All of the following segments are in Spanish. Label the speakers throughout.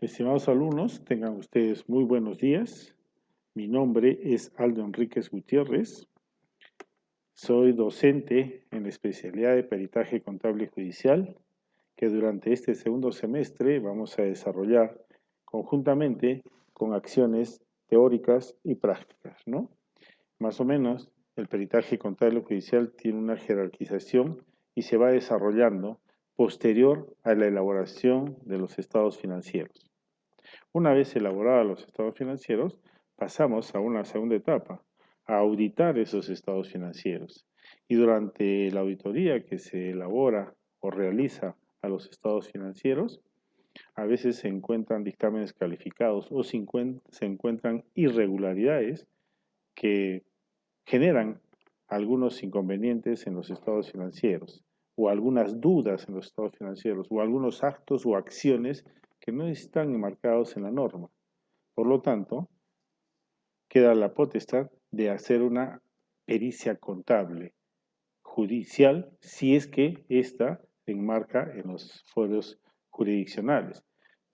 Speaker 1: Estimados alumnos, tengan ustedes muy buenos días. Mi nombre es Aldo Enríquez Gutiérrez. Soy docente en la especialidad de Peritaje Contable y Judicial, que durante este segundo semestre vamos a desarrollar conjuntamente con acciones teóricas y prácticas, ¿no? Más o menos, el peritaje contable y judicial tiene una jerarquización y se va desarrollando posterior a la elaboración de los estados financieros. Una vez elaborados los estados financieros, pasamos a una segunda etapa, a auditar esos estados financieros. Y durante la auditoría que se elabora o realiza a los estados financieros, a veces se encuentran dictámenes calificados o se encuentran irregularidades que generan algunos inconvenientes en los estados financieros o algunas dudas en los estados financieros o algunos actos o acciones que no están enmarcados en la norma. Por lo tanto, queda la potestad de hacer una pericia contable judicial si es que ésta se enmarca en los fueros jurisdiccionales.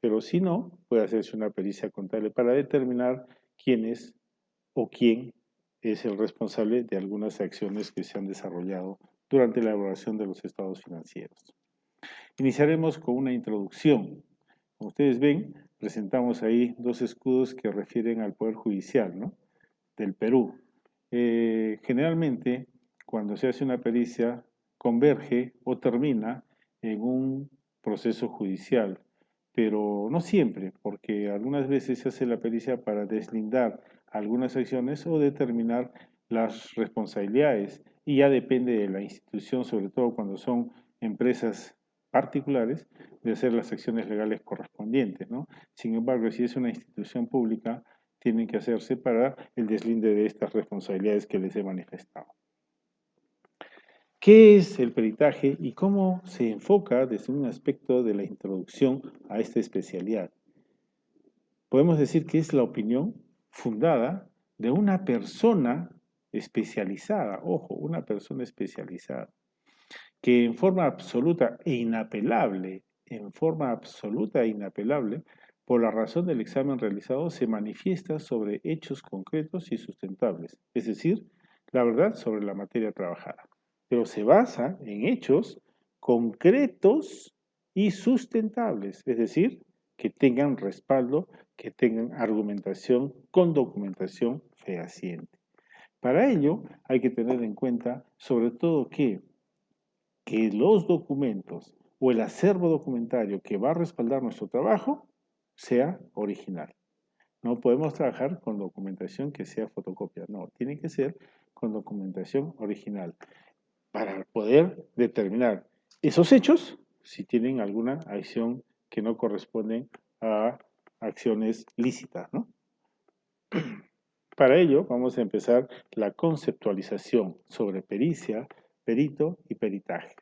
Speaker 1: Pero si no, puede hacerse una pericia contable para determinar quién es o quién es el responsable de algunas acciones que se han desarrollado durante la elaboración de los estados financieros. Iniciaremos con una introducción. Como ustedes ven, presentamos ahí dos escudos que refieren al Poder Judicial, ¿no?, del Perú. Generalmente, cuando se hace una pericia, converge o termina en un proceso judicial, pero no siempre, porque algunas veces se hace la pericia para deslindar algunas acciones o determinar las responsabilidades, y ya depende de la institución, sobre todo cuando son empresas particulares, de hacer las acciones legales correspondientes, ¿no? Sin embargo, si es una institución pública, tienen que hacerse para el deslinde de estas responsabilidades que les he manifestado. ¿Qué es el peritaje y cómo se enfoca desde un aspecto de la introducción a esta especialidad? Podemos decir que es la opinión fundada de una persona especializada, ojo, una persona especializada, que en forma absoluta e inapelable, por la razón del examen realizado, se manifiesta sobre hechos concretos y sustentables, es decir, la verdad sobre la materia trabajada, pero se basa en hechos concretos y sustentables, es decir, que tengan respaldo, que tengan argumentación con documentación fehaciente. Para ello hay que tener en cuenta sobre todo que los documentos o el acervo documentario que va a respaldar nuestro trabajo sea original. No podemos trabajar con documentación que sea fotocopia, no, tiene que ser con documentación original para poder determinar esos hechos si tienen alguna acción que no corresponde a acciones lícitas, ¿no? Para ello vamos a empezar la conceptualización sobre pericia, perito y peritaje.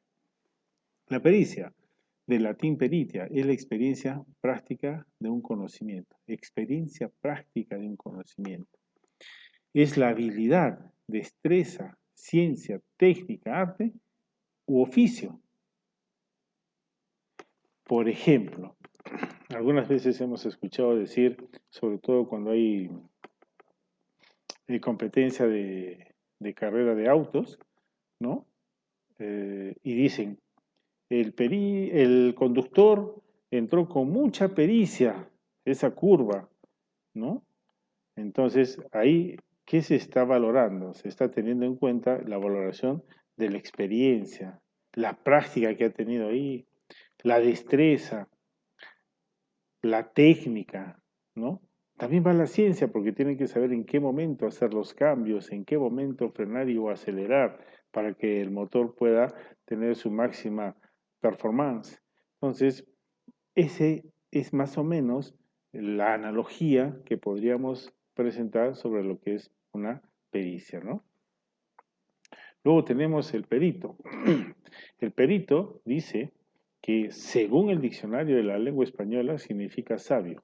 Speaker 1: La pericia, del latín peritia, es la experiencia práctica de un conocimiento. Experiencia práctica de un conocimiento. Es la habilidad, destreza, ciencia, técnica, arte u oficio. Por ejemplo, algunas veces hemos escuchado decir, sobre todo cuando hay competencia de carrera de autos, ¿no? Y dicen, el conductor entró con mucha pericia esa curva, ¿no? Entonces, ahí, ¿qué se está valorando? Se está teniendo en cuenta la valoración de la experiencia, la práctica que ha tenido ahí, la destreza, la técnica, ¿no? También va la ciencia, porque tienen que saber en qué momento hacer los cambios, en qué momento frenar y o acelerar para que el motor pueda tener su máxima performance. Entonces, ese es más o menos la analogía que podríamos presentar sobre lo que es una pericia, ¿no? Luego tenemos el perito. El perito dice que, según el diccionario de la lengua española, significa sabio.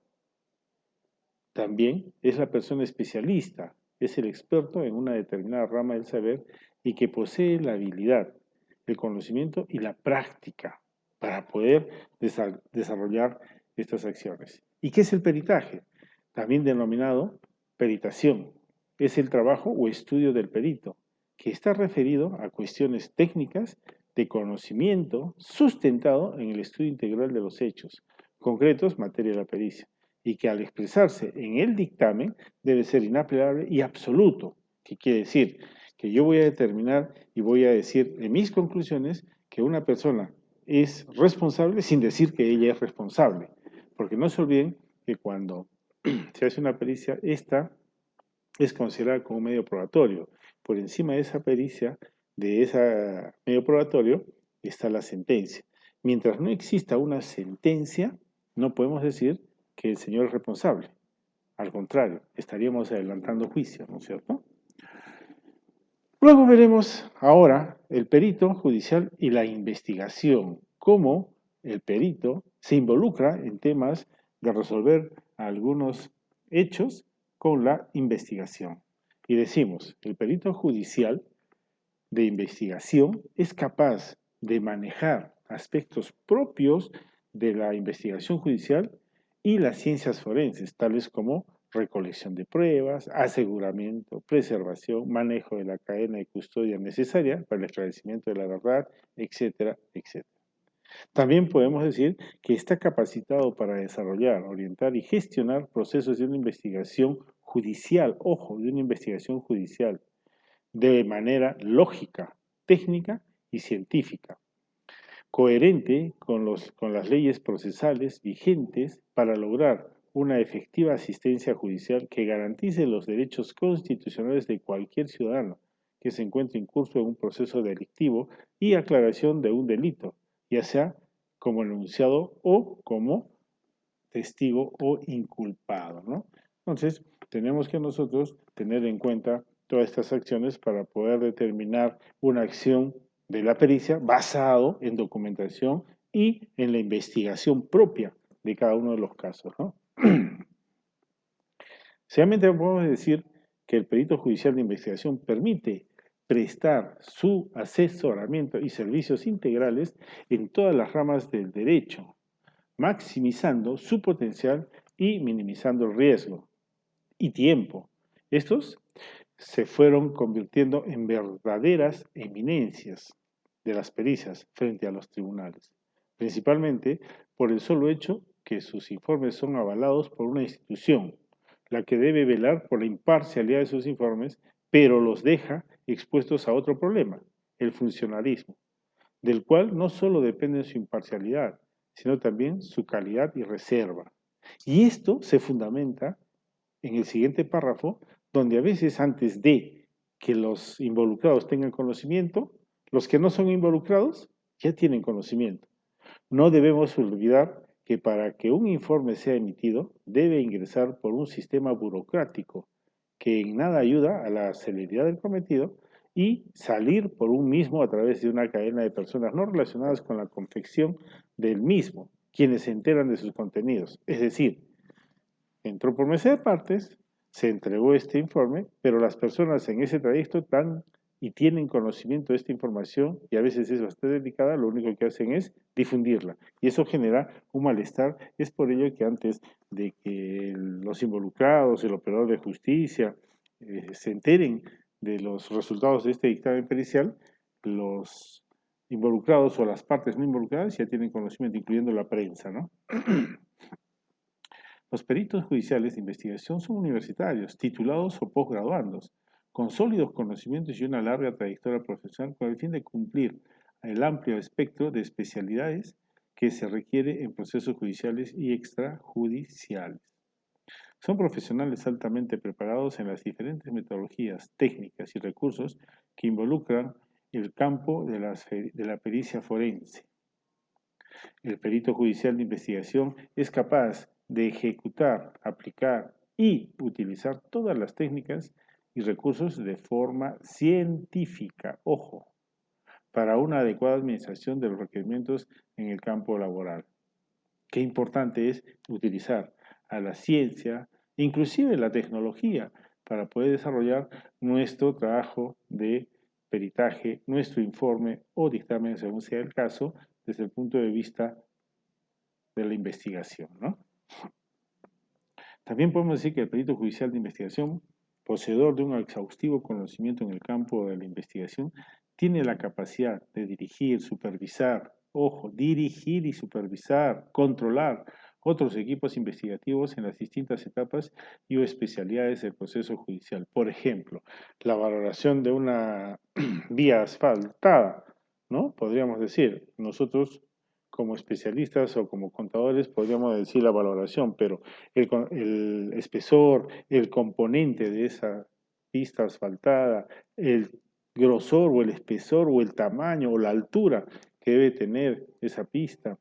Speaker 1: También es la persona especialista, es el experto en una determinada rama del saber y que posee la habilidad, el conocimiento y la práctica para poder desarrollar estas acciones. ¿Y qué es el peritaje? También denominado peritación. Es el trabajo o estudio del perito, que está referido a cuestiones técnicas de conocimiento sustentado en el estudio integral de los hechos concretos, materia de la pericia, y que al expresarse en el dictamen debe ser inapelable y absoluto. ¿Qué quiere decir? Que yo voy a determinar y voy a decir en mis conclusiones que una persona es responsable sin decir que ella es responsable. Porque no se olviden que cuando se hace una pericia, esta es considerada como un medio probatorio. Por encima de esa pericia, de ese medio probatorio, está la sentencia. Mientras no exista una sentencia, no podemos decir que el señor es responsable. Al contrario, estaríamos adelantando juicio, ¿no es cierto? Luego veremos ahora el perito judicial y la investigación, cómo el perito se involucra en temas de resolver algunos hechos con la investigación. Y decimos, el perito judicial de investigación es capaz de manejar aspectos propios de la investigación judicial y las ciencias forenses, tales como recolección de pruebas, aseguramiento, preservación, manejo de la cadena de custodia necesaria para el esclarecimiento de la verdad, etcétera, etcétera. También podemos decir que está capacitado para desarrollar, orientar y gestionar procesos de una investigación judicial, ojo, de una investigación judicial, de manera lógica, técnica y científica, coherente con las leyes procesales vigentes para lograr una efectiva asistencia judicial que garantice los derechos constitucionales de cualquier ciudadano que se encuentre en curso de un proceso delictivo y aclaración de un delito, ya sea como enunciado o como testigo o inculpado, ¿no? Entonces, tenemos que nosotros tener en cuenta todas estas acciones para poder determinar una acción de la pericia basado en documentación y en la investigación propia de cada uno de los casos, ¿no? Seguramente podemos decir que el perito judicial de investigación permite prestar su asesoramiento y servicios integrales en todas las ramas del derecho, maximizando su potencial y minimizando el riesgo y tiempo. Estos se fueron convirtiendo en verdaderas eminencias de las pericias frente a los tribunales, principalmente por el solo hecho que sus informes son avalados por una institución, la que debe velar por la imparcialidad de sus informes, pero los deja expuestos a otro problema, el funcionalismo, del cual no solo depende su imparcialidad, sino también su calidad y reserva. Y esto se fundamenta en el siguiente párrafo, donde a veces antes de que los involucrados tengan conocimiento, los que no son involucrados ya tienen conocimiento. No debemos olvidar que para que un informe sea emitido debe ingresar por un sistema burocrático que en nada ayuda a la celeridad del cometido y salir por un mismo a través de una cadena de personas no relacionadas con la confección del mismo, quienes se enteran de sus contenidos. Es decir, entró por mesa de partes, se entregó este informe, pero las personas en ese trayecto están y tienen conocimiento de esta información y a veces es bastante delicada, lo único que hacen es difundirla. Y eso genera un malestar. Es por ello que antes de que los involucrados, el operador de justicia, se enteren de los resultados de este dictamen pericial, los involucrados o las partes no involucradas ya tienen conocimiento, incluyendo la prensa, ¿no? Los peritos judiciales de investigación son universitarios, titulados o posgraduandos, con sólidos conocimientos y una larga trayectoria profesional con el fin de cumplir el amplio espectro de especialidades que se requiere en procesos judiciales y extrajudiciales. Son profesionales altamente preparados en las diferentes metodologías, técnicas y recursos que involucran el campo de la pericia forense. El perito judicial de investigación es capaz de ejecutar, aplicar y utilizar todas las técnicas y recursos de forma científica, ojo, para una adecuada administración de los requerimientos en el campo laboral. Qué importante es utilizar a la ciencia, inclusive la tecnología, para poder desarrollar nuestro trabajo de peritaje, nuestro informe o dictamen, según sea el caso, desde el punto de vista de la investigación, ¿no? También podemos decir que el perito judicial de investigación, poseedor de un exhaustivo conocimiento en el campo de la investigación, tiene la capacidad de dirigir, supervisar, ojo, dirigir y supervisar, controlar otros equipos investigativos en las distintas etapas y o especialidades del proceso judicial. Por ejemplo, la valoración de una vía asfaltada, ¿no? Podríamos decir, nosotros como especialistas o como contadores podríamos decir la valoración, pero el espesor, el componente de esa pista asfaltada, el grosor o el espesor o el tamaño o la altura que debe tener esa pista,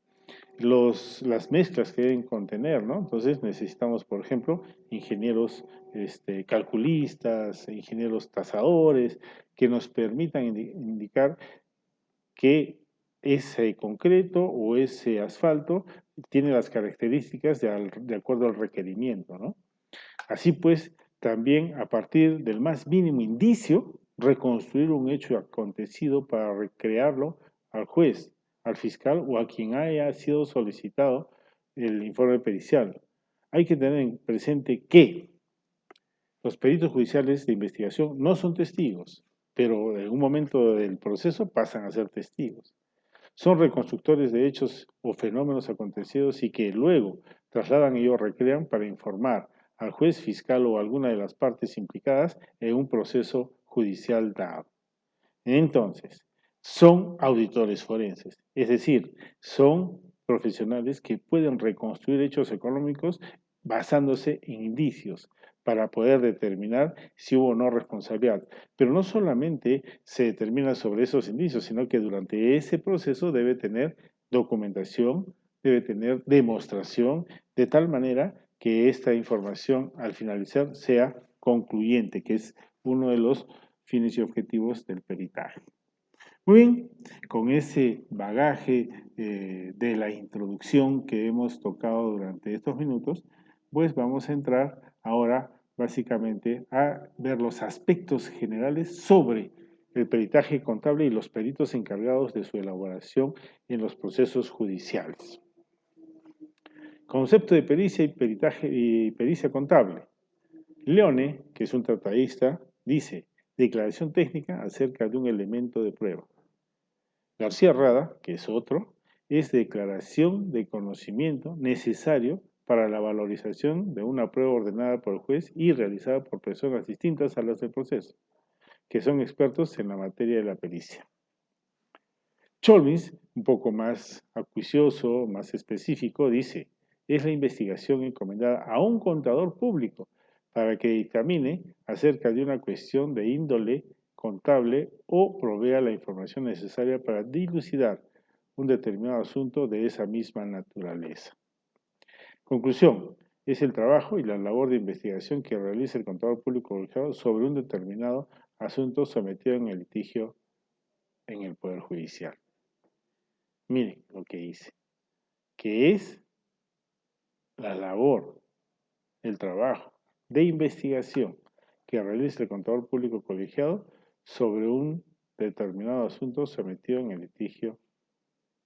Speaker 1: las mezclas que deben contener, ¿no? Entonces necesitamos, por ejemplo, ingenieros calculistas, ingenieros tasadores, que nos permitan indicar que ese concreto o ese asfalto tiene las características de acuerdo al requerimiento, ¿no? Así pues, también a partir del más mínimo indicio, reconstruir un hecho acontecido para recrearlo al juez, al fiscal o a quien haya sido solicitado el informe pericial. Hay que tener presente que los peritos judiciales de investigación no son testigos, pero en un momento del proceso pasan a ser testigos. Son reconstructores de hechos o fenómenos acontecidos y que luego trasladan y o recrean para informar al juez, fiscal o alguna de las partes implicadas en un proceso judicial dado. Entonces, son auditores forenses, es decir, son profesionales que pueden reconstruir hechos económicos basándose en indicios para poder determinar si hubo o no responsabilidad. Pero no solamente se determina sobre esos indicios, sino que durante ese proceso debe tener documentación, debe tener demostración, de tal manera que esta información al finalizar sea concluyente, que es uno de los fines y objetivos del peritaje. Muy bien, con ese bagaje de la introducción que hemos tocado durante estos minutos, pues vamos a entrar ahora básicamente a ver los aspectos generales sobre el peritaje contable y los peritos encargados de su elaboración en los procesos judiciales. Concepto de pericia y peritaje y pericia contable. Leone, que es un tratadista, dice: declaración técnica acerca de un elemento de prueba. García Rada, que es otro, es declaración de conocimiento necesario para la valorización de una prueba ordenada por el juez y realizada por personas distintas a las del proceso, que son expertos en la materia de la pericia. Cholmis, un poco más acuicioso, más específico, dice: es la investigación encomendada a un contador público para que dictamine acerca de una cuestión de índole contable o provea la información necesaria para dilucidar un determinado asunto de esa misma naturaleza. Conclusión: es el trabajo y la labor de investigación que realiza el contador público colegiado sobre un determinado asunto sometido en el litigio en el Poder Judicial. Miren lo que dice, que es la labor, el trabajo de investigación que realiza el contador público colegiado sobre un determinado asunto sometido en el litigio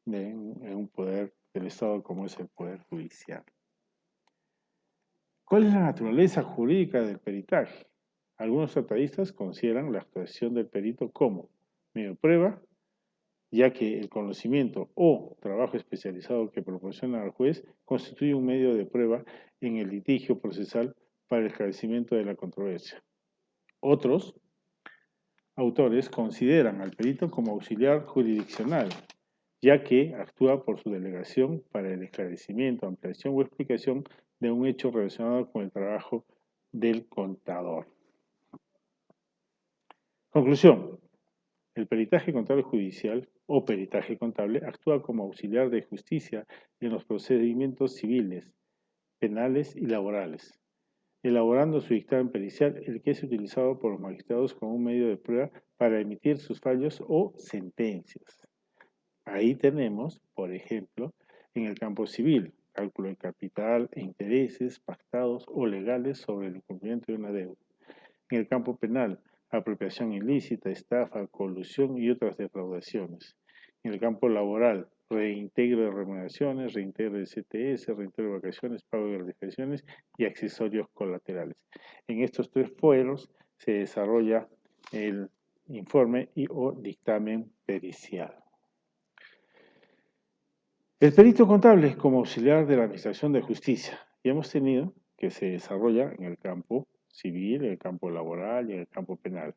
Speaker 1: en un poder del Estado como es el Poder Judicial. ¿Cuál es la naturaleza jurídica del peritaje? Algunos tratadistas consideran la actuación del perito como medio de prueba, ya que el conocimiento o trabajo especializado que proporciona al juez constituye un medio de prueba en el litigio procesal para el esclarecimiento de la controversia. Otros autores consideran al perito como auxiliar jurisdiccional, ya que actúa por su delegación para el esclarecimiento, ampliación o explicación de un hecho relacionado con el trabajo del contador. Conclusión: el peritaje contable judicial o peritaje contable actúa como auxiliar de justicia en los procedimientos civiles, penales y laborales, elaborando su dictamen pericial, el que es utilizado por los magistrados como un medio de prueba para emitir sus fallos o sentencias. Ahí tenemos, por ejemplo, en el campo civil, cálculo de capital e intereses pactados o legales sobre el cumplimiento de una deuda. En el campo penal, apropiación ilícita, estafa, colusión y otras defraudaciones. En el campo laboral, reintegro de remuneraciones, reintegro de CTS, reintegro de vacaciones, pago de gratificaciones y accesorios colaterales. En estos 3 fueros se desarrolla el informe y o dictamen pericial. El perito contable como auxiliar de la Administración de Justicia. Ya hemos tenido que se desarrolla en el campo civil, en el campo laboral y en el campo penal.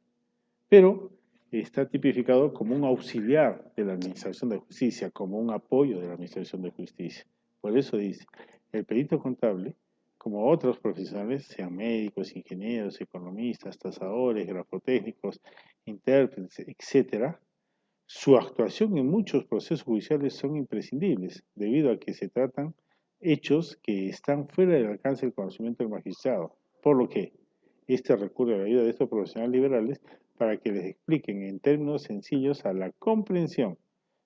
Speaker 1: Pero está tipificado como un auxiliar de la Administración de Justicia, como un apoyo de la Administración de Justicia. Por eso dice, el perito contable, como otros profesionales, sean médicos, ingenieros, economistas, tasadores, grafotécnicos, intérpretes, etc., su actuación en muchos procesos judiciales son imprescindibles, debido a que se tratan hechos que están fuera del alcance del conocimiento del magistrado, por lo que éste recurre a la ayuda de estos profesionales liberales para que les expliquen en términos sencillos a la comprensión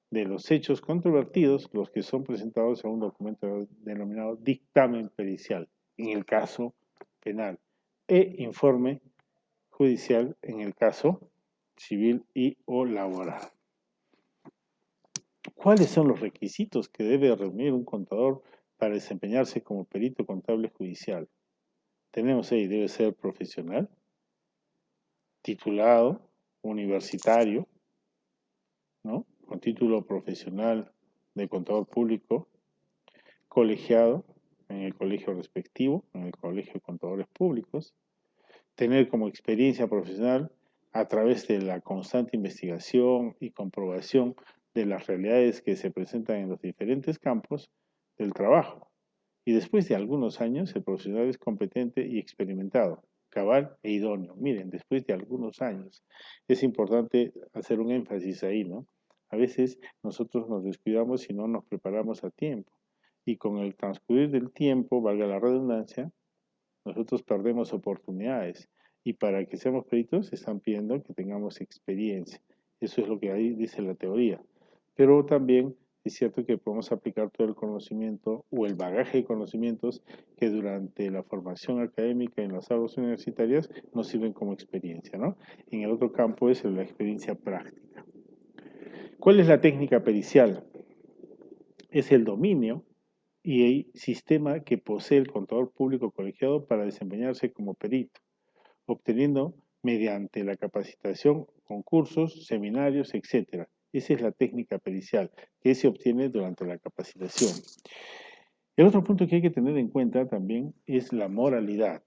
Speaker 1: de los hechos controvertidos, los que son presentados en un documento denominado dictamen pericial, en el caso penal, e informe judicial en el caso civil y o laboral. ¿Cuáles son los requisitos que debe reunir un contador para desempeñarse como perito contable judicial? Tenemos ahí, debe ser profesional, titulado, universitario, ¿no? Con título profesional de contador público, colegiado en el colegio respectivo, en el colegio de contadores públicos, tener como experiencia profesional a través de la constante investigación y comprobación de las realidades que se presentan en los diferentes campos del trabajo. Y después de algunos años, el profesional es competente y experimentado, cabal e idóneo. Miren, después de algunos años, es importante hacer un énfasis ahí, ¿no? A veces nosotros nos descuidamos y no nos preparamos a tiempo. Y con el transcurrir del tiempo, valga la redundancia, nosotros perdemos oportunidades. Y para que seamos peritos, están pidiendo que tengamos experiencia. Eso es lo que ahí dice la teoría. Pero también es cierto que podemos aplicar todo el conocimiento o el bagaje de conocimientos que durante la formación académica en las aulas universitarias nos sirven como experiencia, ¿no? En el otro campo es la experiencia práctica. ¿Cuál es la técnica pericial? Es el dominio y el sistema que posee el contador público colegiado para desempeñarse como perito, obteniendo mediante la capacitación, concursos, seminarios, etc. Esa es la técnica pericial que se obtiene durante la capacitación. El otro punto que hay que tener en cuenta también es la moralidad.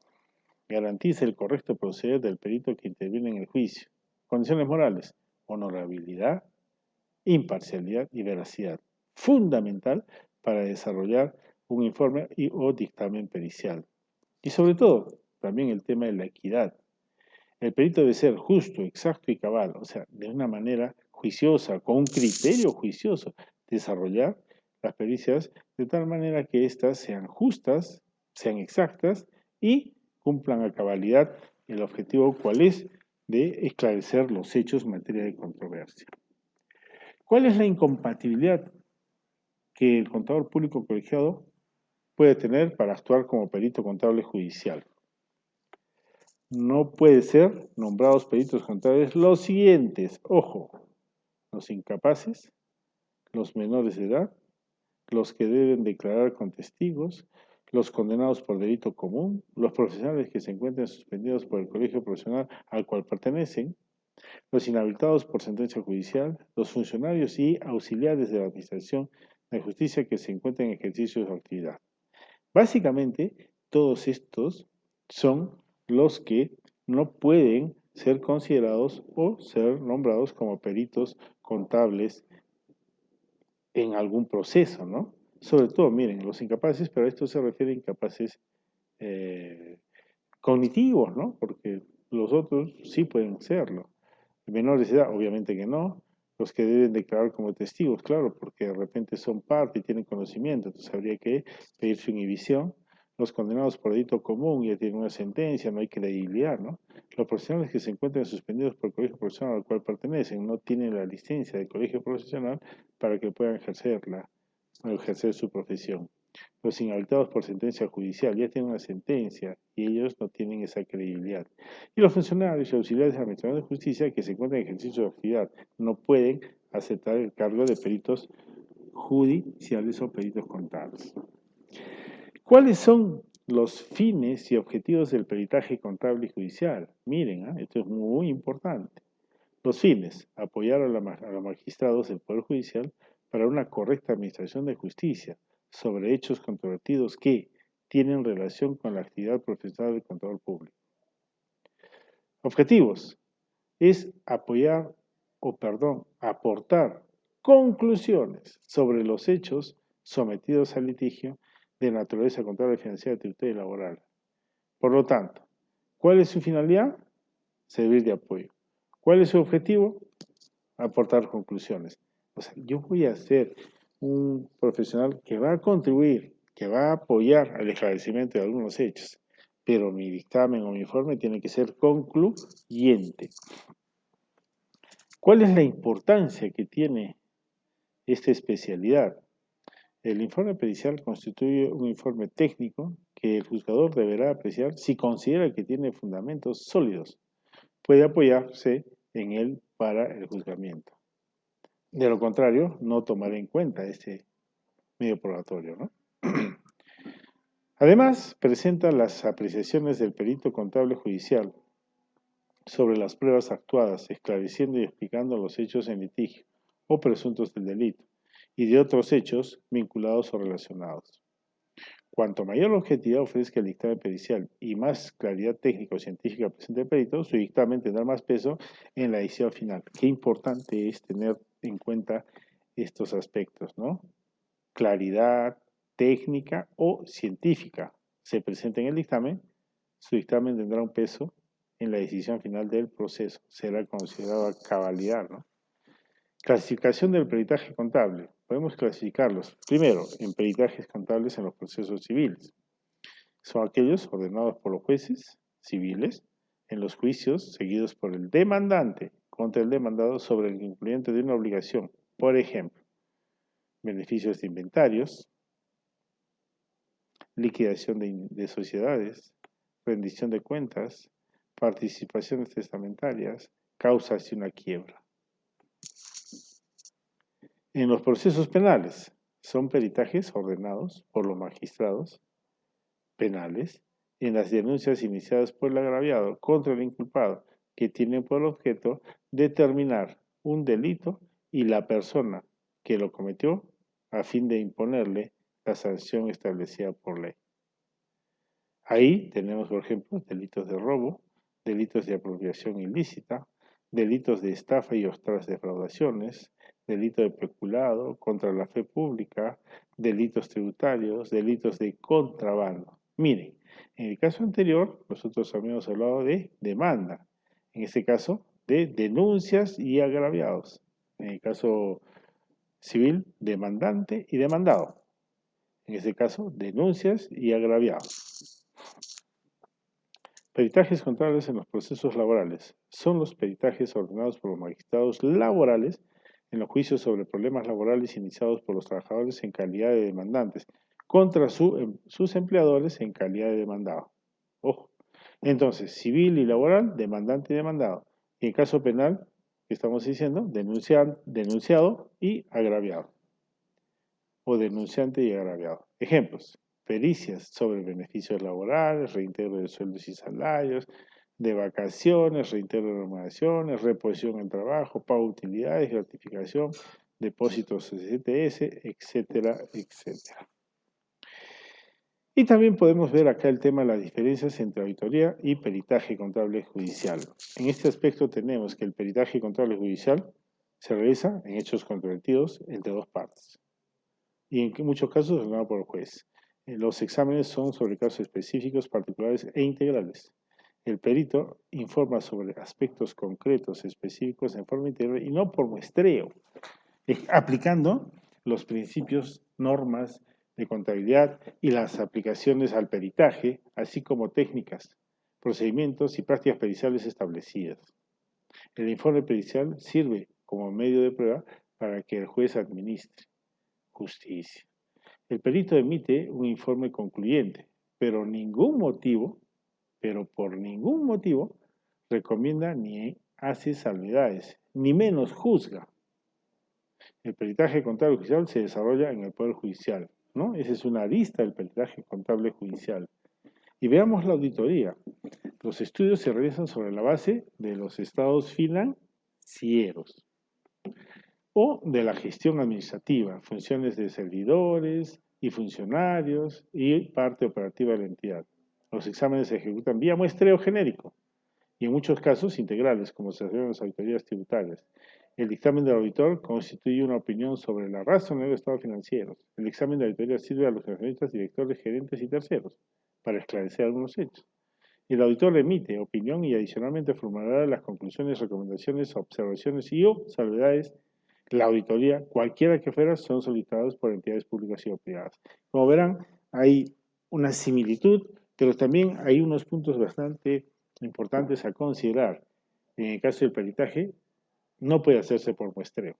Speaker 1: Garantiza el correcto proceder del perito que interviene en el juicio. Condiciones morales, honorabilidad, imparcialidad y veracidad. Fundamental para desarrollar un informe y o dictamen pericial. Y sobre todo, también el tema de la equidad. El perito debe ser justo, exacto y cabal, o sea, de una manera juiciosa, con un criterio juicioso, desarrollar las pericias de tal manera que éstas sean justas, sean exactas y cumplan a cabalidad el objetivo cuál es de esclarecer los hechos en materia de controversia. ¿Cuál es la incompatibilidad que el contador público colegiado puede tener para actuar como perito contable judicial? No puede ser nombrados peritos contables los siguientes, ojo, los incapaces, los menores de edad, los que deben declarar con testigos, los condenados por delito común, los profesionales que se encuentren suspendidos por el colegio profesional al cual pertenecen, los inhabilitados por sentencia judicial, los funcionarios y auxiliares de la Administración de Justicia que se encuentren en ejercicio de su actividad. Básicamente, todos estos son los que no pueden ser considerados o ser nombrados como peritos contables en algún proceso, ¿no? Sobre todo, miren, los incapaces, pero a esto se refiere a incapaces cognitivos, ¿no? Porque los otros sí pueden serlo. Menores de edad, obviamente que no. Los que deben declarar como testigos, claro, porque de repente son parte y tienen conocimiento, entonces habría que pedir su inhibición. Los condenados por delito común ya tienen una sentencia, no hay credibilidad, ¿no? Los profesionales que se encuentran suspendidos por el colegio profesional al cual pertenecen no tienen la licencia del colegio profesional para que puedan ejercer su profesión. Los inhabilitados por sentencia judicial ya tienen una sentencia y ellos no tienen esa credibilidad. Y los funcionarios y auxiliares de la Administración de Justicia que se encuentran en ejercicio de actividad no pueden aceptar el cargo de peritos judiciales o peritos contables. ¿Cuáles son los fines y objetivos del peritaje contable y judicial? Miren, esto es muy importante. Los fines: apoyar a los magistrados del Poder Judicial para una correcta administración de justicia sobre hechos controvertidos que tienen relación con la actividad profesional del contador público. Objetivos: es aportar conclusiones sobre los hechos sometidos al litigio de naturaleza contable, financiera, tributaria y laboral. Por lo tanto, ¿cuál es su finalidad? Servir de apoyo. ¿Cuál es su objetivo? Aportar conclusiones. O sea, yo voy a ser un profesional que va a contribuir, que va a apoyar al esclarecimiento de algunos hechos, pero mi dictamen o mi informe tiene que ser concluyente. ¿Cuál es la importancia que tiene esta especialidad? El informe pericial constituye un informe técnico que el juzgador deberá apreciar si considera que tiene fundamentos sólidos. Puede apoyarse en él para el juzgamiento. De lo contrario, no tomará en cuenta este medio probatorio, ¿no? Además, presenta las apreciaciones del perito contable judicial sobre las pruebas actuadas, esclareciendo y explicando los hechos en litigio o presuntos del delito y de otros hechos vinculados o relacionados. Cuanto mayor objetividad ofrezca el dictamen pericial y más claridad técnico-científica presente el perito, su dictamen tendrá más peso en la decisión final. Qué importante es tener en cuenta estos aspectos, ¿no? Claridad técnica o científica se presenta en el dictamen, su dictamen tendrá un peso en la decisión final del proceso. Será considerado a cabalidad, ¿no? Clasificación del peritaje contable. Podemos clasificarlos, primero, en peritajes contables en los procesos civiles. Son aquellos ordenados por los jueces civiles en los juicios seguidos por el demandante contra el demandado sobre el incumplimiento de una obligación. Por ejemplo, beneficios de inventarios, liquidación de sociedades, rendición de cuentas, participaciones testamentarias, causas de una quiebra. En los procesos penales, son peritajes ordenados por los magistrados penales en las denuncias iniciadas por el agraviado contra el inculpado, que tienen por objeto determinar un delito y la persona que lo cometió a fin de imponerle la sanción establecida por ley. Ahí tenemos, por ejemplo, delitos de robo, delitos de apropiación ilícita, delitos de estafa y otras defraudaciones, delito de peculado contra la fe pública, delitos tributarios, delitos de contrabando. Miren, en el caso anterior, nosotros habíamos hablado de demanda. En este caso, de denuncias y agraviados. En el caso civil, demandante y demandado. En este caso, denuncias y agraviados. Peritajes contables en los procesos laborales. Son los peritajes ordenados por los magistrados laborales en los juicios sobre problemas laborales iniciados por los trabajadores en calidad de demandantes contra sus empleadores en calidad de demandado. Ojo. Entonces, civil y laboral, demandante y demandado. Y en caso penal, ¿qué estamos diciendo? Denunciado y agraviado. O denunciante y agraviado. Ejemplos: pericias sobre beneficios laborales, reintegro de sueldos y salarios, de vacaciones, reintegro de remuneraciones, reposición en trabajo, pago de utilidades, gratificación, depósitos CTS, etcétera, etcétera. Y también podemos ver acá el tema de las diferencias entre auditoría y peritaje contable judicial. En este aspecto tenemos que el peritaje contable judicial se realiza en hechos controvertidos entre dos partes y en muchos casos ordenado por el juez. Los exámenes son sobre casos específicos, particulares e integrales. El perito informa sobre aspectos concretos, específicos en forma integral y no por muestreo, aplicando los principios, normas de contabilidad y las aplicaciones al peritaje, así como técnicas, procedimientos y prácticas periciales establecidas. El informe pericial sirve como medio de prueba para que el juez administre justicia. El perito emite un informe concluyente, pero por ningún motivo, recomienda ni hace salvedades, ni menos juzga. El peritaje contable judicial se desarrolla en el Poder Judicial, ¿no? Esa es una lista del peritaje contable judicial. Y veamos la auditoría. Los estudios se realizan sobre la base de los estados financieros o de la gestión administrativa, funciones de servidores y funcionarios y parte operativa de la entidad. Los exámenes se ejecutan vía muestreo genérico y en muchos casos integrales, como se hace en las auditorías tributarias. El dictamen del auditor constituye una opinión sobre la razonabilidad de estados financieros. El examen de auditoría sirve a los accionistas, directores, gerentes y terceros para esclarecer algunos hechos. El auditor emite opinión y adicionalmente formulará las conclusiones, recomendaciones, observaciones y o salvedades. La auditoría, cualquiera que fuera, son solicitados por entidades públicas y o privadas. Como verán, hay una similitud, pero también hay unos puntos bastante importantes a considerar. En el caso del peritaje, no puede hacerse por muestreo.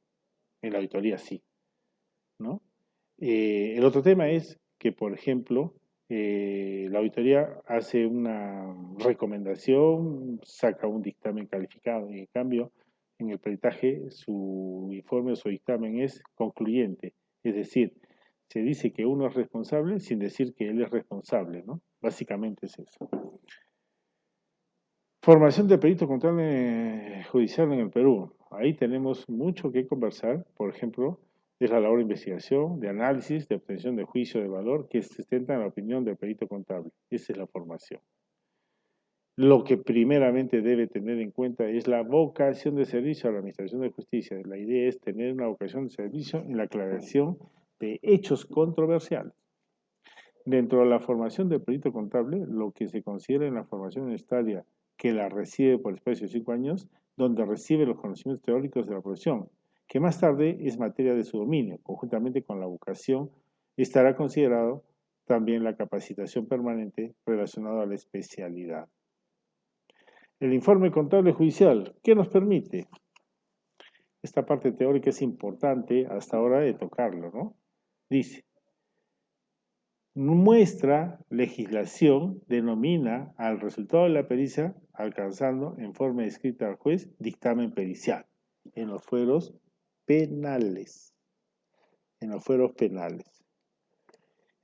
Speaker 1: En la auditoría sí, ¿no? El otro tema es que, por ejemplo, la auditoría hace una recomendación, saca un dictamen calificado, y en cambio, en el peritaje, su informe o su dictamen es concluyente, es decir, se dice que uno es responsable sin decir que él es responsable, ¿no? Básicamente es eso. Formación de perito contable judicial en el Perú. Ahí tenemos mucho que conversar, por ejemplo, es la labor de investigación, de análisis, de obtención de juicio de valor que se sustenta en la opinión del perito contable. Esa es la formación. Lo que primeramente debe tener en cuenta es la vocación de servicio a la Administración de Justicia. La idea es tener una vocación de servicio en la aclaración de hechos controversiales. Dentro de la formación del perito contable, lo que se considera en la formación universitaria que la recibe por espacio de 5 años, donde recibe los conocimientos teóricos de la profesión, que más tarde es materia de su dominio, conjuntamente con la vocación, estará considerado también la capacitación permanente relacionada a la especialidad. El informe contable judicial, ¿qué nos permite? Esta parte teórica es importante hasta ahora de tocarlo, ¿no? Dice, muestra legislación, denomina al resultado de la pericia, alcanzando en forma escrita al juez dictamen pericial en los fueros penales. En los fueros penales.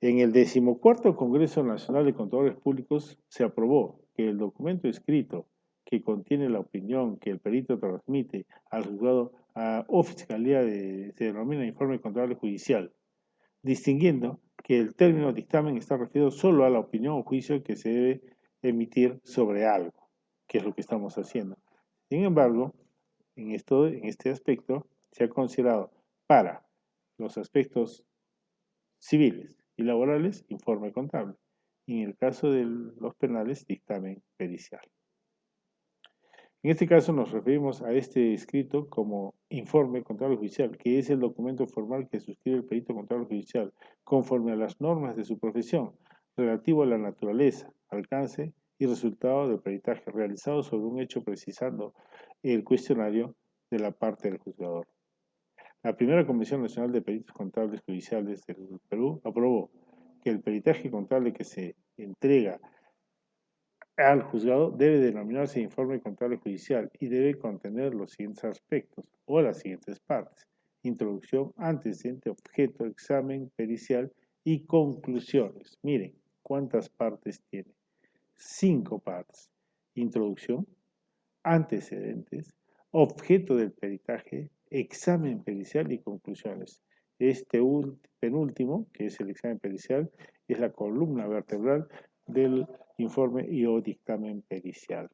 Speaker 1: En el 14º Congreso Nacional de Contadores Públicos se aprobó que el documento escrito que contiene la opinión que el perito transmite al juzgado o fiscalía se denomina informe contable judicial, distinguiendo que el término dictamen está referido solo a la opinión o juicio que se debe emitir sobre algo, que es lo que estamos haciendo. Sin embargo, en este aspecto se ha considerado para los aspectos civiles y laborales informe contable, y en el caso de los penales dictamen pericial. En este caso nos referimos a este escrito como informe contable judicial, que es el documento formal que suscribe el perito contable judicial conforme a las normas de su profesión, relativo a la naturaleza, alcance y resultado del peritaje realizado sobre un hecho precisando el cuestionario de la parte del juzgador. La primera Comisión Nacional de Peritos Contables Judiciales del Perú aprobó que el peritaje contable que se entrega al juzgado debe denominarse informe contable judicial y debe contener los siguientes aspectos o las siguientes partes: introducción, antecedente, objeto, examen pericial y conclusiones. Miren cuántas partes tiene. 5 partes: introducción, antecedentes, objeto del peritaje, examen pericial y conclusiones. Este penúltimo, que es el examen pericial, es la columna vertebral del informe y o dictamen pericial.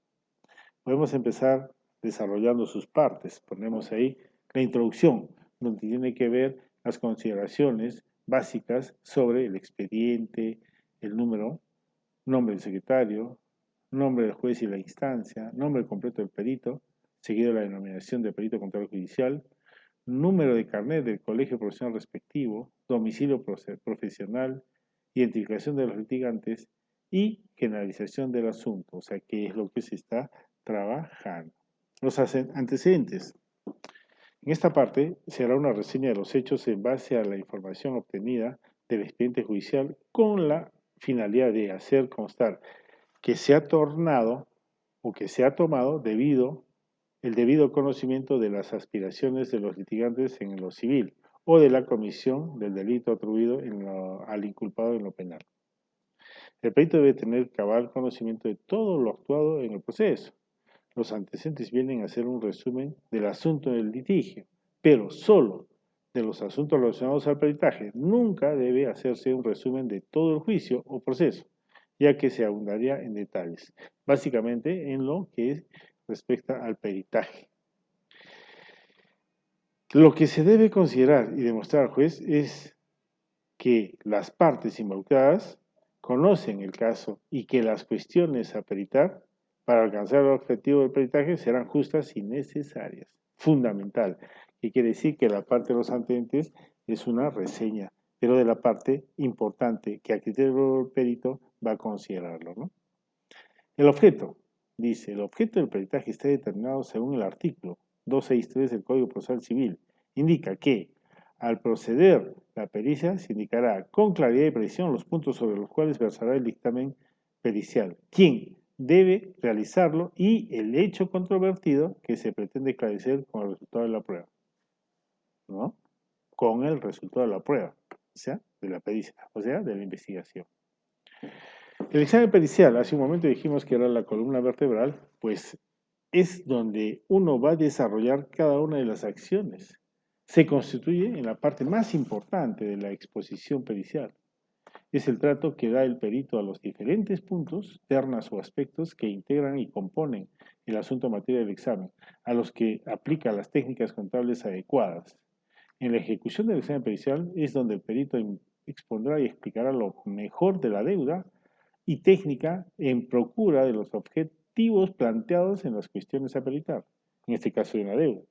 Speaker 1: Podemos empezar desarrollando sus partes. Ponemos ahí la introducción, donde tiene que ver las consideraciones básicas sobre el expediente, el número, nombre del secretario, nombre del juez y la instancia, nombre completo del perito, seguido de la denominación de perito contable judicial, número de carnet del colegio profesional respectivo, domicilio profesional, identificación de los litigantes y generalización del asunto, o sea, qué es lo que se está trabajando. Los antecedentes. En esta parte se hará una reseña de los hechos en base a la información obtenida del expediente judicial con la finalidad de hacer constar que se ha tornado o que se ha tomado debido el debido conocimiento de las aspiraciones de los litigantes en lo civil o de la comisión del delito atribuido al inculpado en lo penal. El perito debe tener cabal conocimiento de todo lo actuado en el proceso. Los antecedentes vienen a ser un resumen del asunto del litigio, pero solo de los asuntos relacionados al peritaje. Nunca debe hacerse un resumen de todo el juicio o proceso, ya que se abundaría en detalles, básicamente en lo que respecta al peritaje. Lo que se debe considerar y demostrar al juez es que las partes involucradas conocen el caso y que las cuestiones a peritar para alcanzar el objetivo del peritaje serán justas y necesarias. Fundamental, que quiere decir que la parte de los antecedentes es una reseña, pero de la parte importante que a criterio del perito va a considerarlo, ¿no? El objeto, dice, el objeto del peritaje está determinado según el artículo 263 del Código Procesal Civil. Indica que al proceder la pericia se indicará con claridad y precisión los puntos sobre los cuales versará el dictamen pericial, quién debe realizarlo y el hecho controvertido que se pretende esclarecer con el resultado de la prueba, ¿no? Con el resultado de la prueba, o sea, de la pericia, o sea, de la investigación. El examen pericial, hace un momento dijimos que era la columna vertebral, pues es donde uno va a desarrollar cada una de las acciones. Se constituye en la parte más importante de la exposición pericial. Es el trato que da el perito a los diferentes puntos, ternas o aspectos que integran y componen el asunto materia del examen, a los que aplica las técnicas contables adecuadas. En la ejecución del examen pericial es donde el perito expondrá y explicará lo mejor de la deuda y técnica en procura de los objetivos planteados en las cuestiones a peritar, en este caso de una deuda.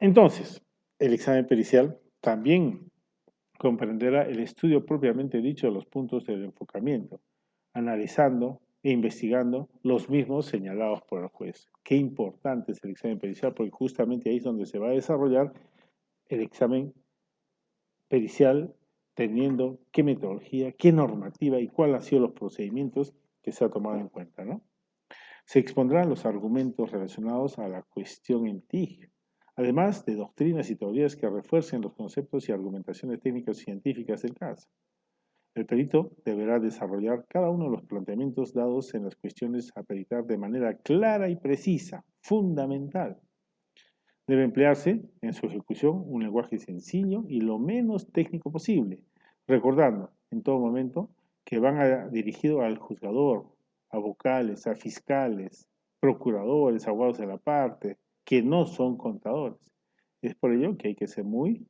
Speaker 1: Entonces, el examen pericial también comprenderá el estudio propiamente dicho de los puntos del enfocamiento, analizando e investigando los mismos señalados por el juez. Qué importante es el examen pericial, porque justamente ahí es donde se va a desarrollar el examen pericial, teniendo qué metodología, qué normativa y cuáles han sido los procedimientos que se ha tomado en cuenta, ¿no? Se expondrán los argumentos relacionados a la cuestión en litigio, además de doctrinas y teorías que refuercen los conceptos y argumentaciones técnicas y científicas del caso. El perito deberá desarrollar cada uno de los planteamientos dados en las cuestiones a peritar de manera clara y precisa, fundamental. Debe emplearse en su ejecución un lenguaje sencillo y lo menos técnico posible, recordando en todo momento que van dirigido al juzgador, a vocales, a fiscales, procuradores, abogados de la parte, que no son contadores. Es por ello que hay que ser muy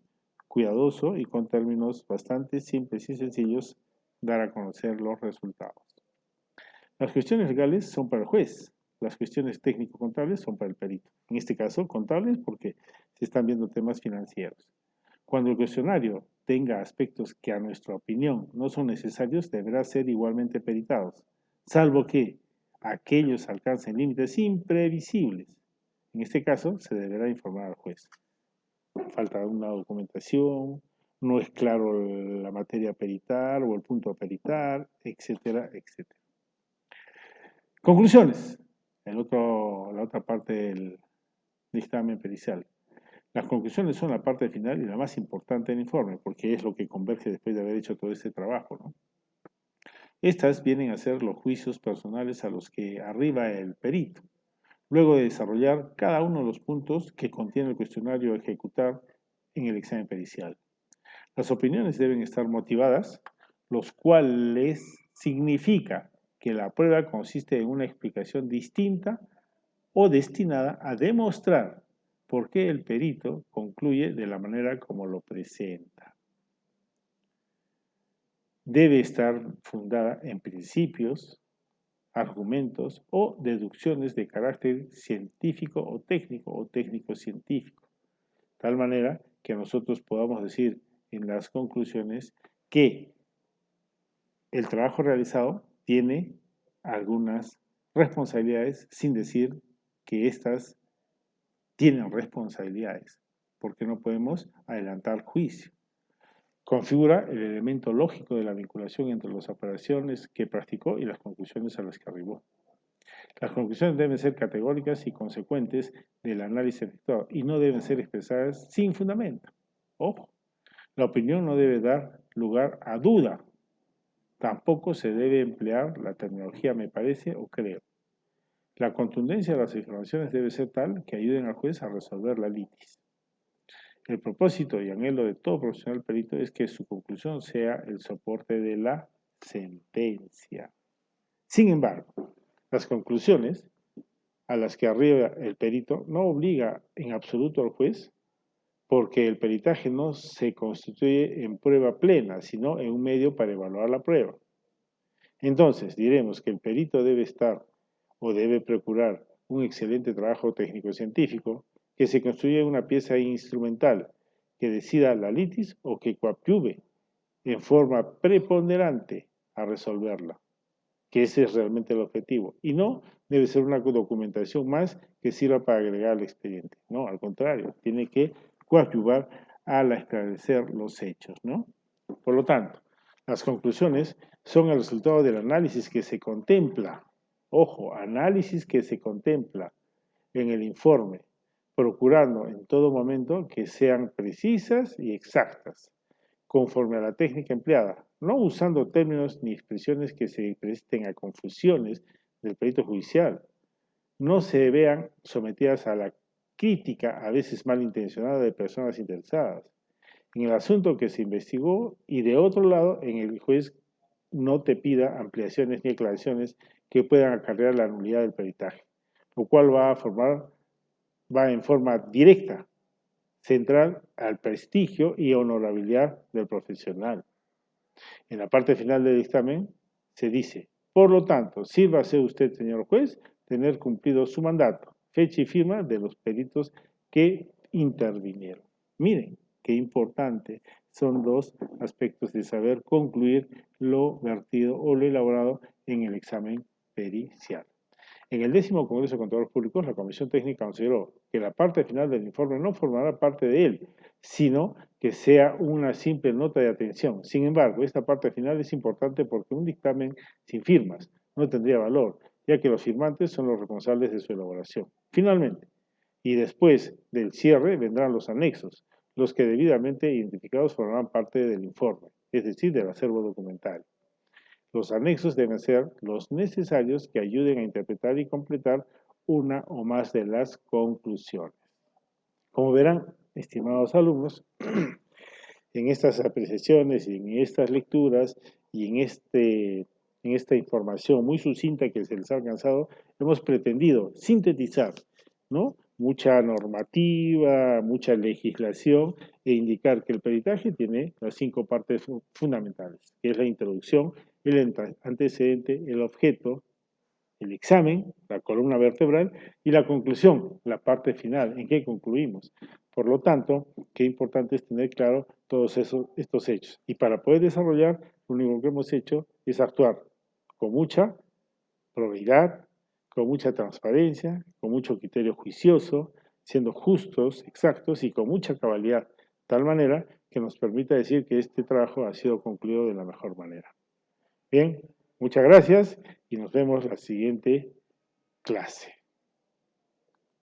Speaker 1: cuidadoso y con términos bastante simples y sencillos dar a conocer los resultados. Las cuestiones legales son para el juez, las cuestiones técnico-contables son para el perito. En este caso, contables porque se están viendo temas financieros. Cuando el cuestionario tenga aspectos que a nuestra opinión no son necesarios, deberá ser igualmente peritados, salvo que aquellos alcancen límites imprevisibles. En este caso, se deberá informar al juez. Falta una documentación, no es claro la materia a peritar o el punto a peritar, etcétera, etcétera. Conclusiones. La otra parte del dictamen pericial. Las conclusiones son la parte final y la más importante del informe, porque es lo que converge después de haber hecho todo este trabajo, ¿no? Estas vienen a ser los juicios personales a los que arriba el perito, luego de desarrollar cada uno de los puntos que contiene el cuestionario a ejecutar en el examen pericial. Las opiniones deben estar motivadas, los cuales significa que la prueba consiste en una explicación distinta o destinada a demostrar por qué el perito concluye de la manera como lo presenta. Debe estar fundada en principios, argumentos o deducciones de carácter científico o técnico-científico, tal manera que nosotros podamos decir en las conclusiones que el trabajo realizado tiene algunas responsabilidades sin decir que éstas tienen responsabilidades, porque no podemos adelantar juicio. Configura el elemento lógico de la vinculación entre las operaciones que practicó y las conclusiones a las que arribó. Las conclusiones deben ser categóricas y consecuentes del análisis efectuado y no deben ser expresadas sin fundamento. Ojo, la opinión no debe dar lugar a duda. Tampoco se debe emplear la terminología me parece o creo. La contundencia de las informaciones debe ser tal que ayuden al juez a resolver la litis. El propósito y anhelo de todo profesional perito es que su conclusión sea el soporte de la sentencia. Sin embargo, las conclusiones a las que arriba el perito no obliga en absoluto al juez, porque el peritaje no se constituye en prueba plena, sino en un medio para evaluar la prueba. Entonces, diremos que el perito debe estar o debe procurar un excelente trabajo técnico-científico que se construya una pieza instrumental que decida la litis o que coadyuve en forma preponderante a resolverla, que ese es realmente el objetivo, y no debe ser una documentación más que sirva para agregar al expediente, no, al contrario, tiene que coadyuvar al esclarecer los hechos, ¿no? Por lo tanto, las conclusiones son el resultado del análisis que se contempla, ojo, análisis que se contempla en el informe, procurando en todo momento que sean precisas y exactas, conforme a la técnica empleada, no usando términos ni expresiones que se presten a confusiones del perito judicial, no se vean sometidas a la crítica, a veces malintencionada, de personas interesadas en el asunto que se investigó y de otro lado, en el juez no te pida ampliaciones ni aclaraciones que puedan acarrear la nulidad del peritaje, lo cual va en forma directa, central al prestigio y honorabilidad del profesional. En la parte final del dictamen se dice, por lo tanto, sírvase usted, señor juez, tener cumplido su mandato, fecha y firma de los peritos que intervinieron. Miren, qué importante son dos aspectos de saber concluir lo vertido o lo elaborado en el examen pericial. En el 10º Congreso de Contadores Públicos, la Comisión Técnica consideró que la parte final del informe no formará parte de él, sino que sea una simple nota de atención. Sin embargo, esta parte final es importante porque un dictamen sin firmas no tendría valor, ya que los firmantes son los responsables de su elaboración. Finalmente, y después del cierre vendrán los anexos, los que debidamente identificados formarán parte del informe, es decir, del acervo documental. Los anexos deben ser los necesarios que ayuden a interpretar y completar una o más de las conclusiones. Como verán, estimados alumnos, en estas apreciaciones y en estas lecturas y en esta información muy sucinta que se les ha alcanzado, hemos pretendido sintetizar, ¿no?, mucha normativa, mucha legislación e indicar que el peritaje tiene las 5 partes fundamentales, que es la introducción, el antecedente, el objeto, el examen, la columna vertebral y la conclusión, la parte final, en que concluimos. Por lo tanto, qué importante es tener claro todos estos hechos. Y para poder desarrollar, lo único que hemos hecho es actuar con mucha probidad, con mucha transparencia, con mucho criterio juicioso, siendo justos, exactos y con mucha cabalidad, de tal manera que nos permita decir que este trabajo ha sido concluido de la mejor manera. Bien, muchas gracias y nos vemos la siguiente clase.